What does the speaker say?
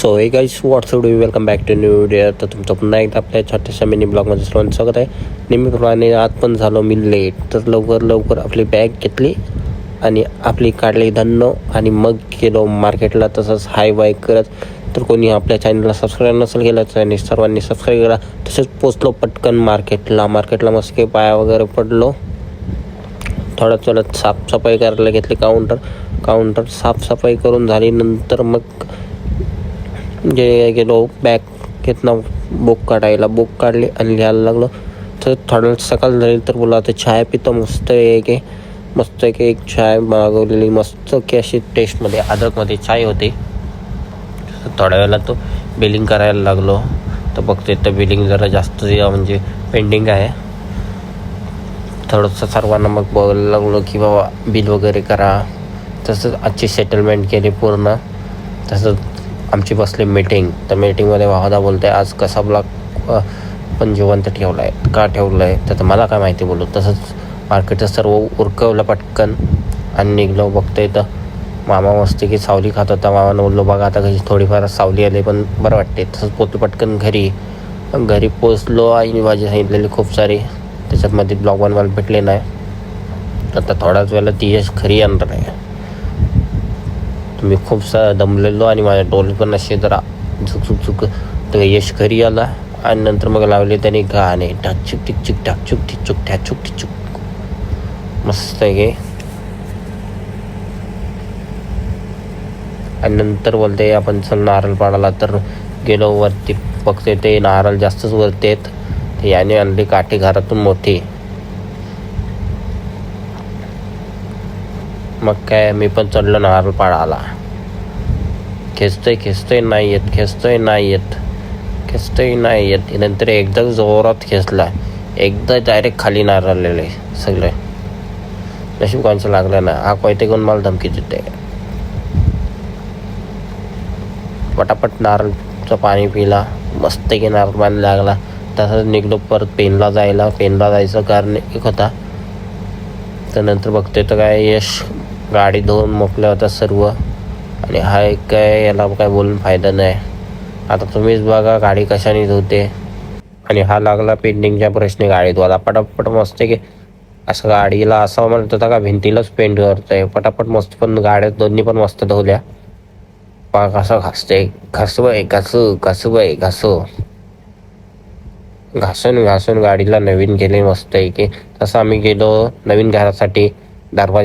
So hey guys what's up welcome back to new video. तर तुमचं पुन्हा एकदा आपल्या छोट्याशा मिनी ब्लॉगमध्ये सर्वांचं स्वागत आहे. नेहमीप्रमाणे आज पण झालो मी लेट, तर लवकर आपली बॅग घेतली आणि आपली काढली धन्नो आणि मग गेलो मार्केटला. तसंच हाय बाय करत. तर कोणी आपल्या चॅनलला सबस्क्राईब नसेल केलं तर सर्वांनी सबस्क्राईब करा. तसेच पोचलो पटकन मार्केटला मस्त काही पाया वगैरे पडलो. थोडं चलत साफसफाई करायला घेतली. काउंटर साफसफाई करून झाली. नंतर मग गेलो बॅग घेतला, बुक काढली आणि लिहायला लागलो. तर थोडं सकाळ झाली तर बोला आता चाय पितो. मस्त एक चाय मागवलेली, मस्त की अशी टेस्टमध्ये अद्रकमध्ये चाय होती. थोड्या वेळेला तो बिलिंग करायला लागलो. तर बघते तर बिलिंग जरा जास्त म्हणजे पेंडिंग आहे. थोडंसं सर्वांना मग बोलायला लागलो की बाबा बिल वगैरे करा. तसंच आजची सेटलमेंट केली पूर्ण. तसंच आमची बसली मीटिंग. तर मीटिंगमध्ये वाहदा बोलते आज कसा ब्लॉक पण जिवंत ठेवला आहे, का ठेवलं आहे तर मला काय माहिती बोलू. तसंच मार्केटचं सर्व उरकवलं पटकन आणि निघलो. बघतोय तर मामा मस्ती की सावली खात होता. मामानं बोललो बघा आता कशी थोडीफार सावली आली पण बरं वाटते. तसंच पोचलो पटकन घरी पोचलो. आईने भाजी सांगितलेली खूप सारी, त्याच्यातमध्ये ब्लॉग बनवायला भेटले नाही. आता थोड्याच वेळेला ती यश खरी येणार आहे. मी खूप दमलेलो आणि माझ्या डोळे पण असे जरा झुक तर यश घरी आला आणि नंतर मग लावले त्याने गाणे ढाकचुक टिकचुक ढाकचुक टिकचुक ढाकचुक टिकचुक. मस्त आहे. आणि नंतर बोलते आपण चल नारळ पाडायला. तर गेलो वरती, बघते ते नारळ जास्तच वरती आहेत. ते याने आणली काठी घरातून मोठी. मग काय मी पण चढलो नारळ पाडायला. खेचतोय नाही येत. नंतर एकदा जोरात खेचला, एकदा डायरेक्ट खाली नारळलेले सगळे. नशीब कोणाचं लागलं ना. हा कोयते घेऊन मला धमकी देते. पटापट नारळचं पाणी पिला, मस्त की नारळ पाणी लागला. तसंच निघलो परत पेनला जायचं कारण एक होता. तर नंतर बघतोय तर काय यश गाडी धुवून मोकल्या होत्या सर्व. आणि हा काय याला काय बोलून फायदा नाही. आता तुम्हीच बघा गाडी कशाने धुते. आणि हा लागला पेंटिंगच्या प्रश्नी गाडी धुवायला. पटापट मस्त की असं गाडीला असं म्हणत होता का भिंतीलाच पेंट करतोय. पटापट मस्त पण गाड्या दोन्ही पण मस्त धुवल्या. कसं घासते घासून गाडीला नवीन केले मस्त आहे की. तसं आम्ही गेलो नवीन घरासाठी दरवाजा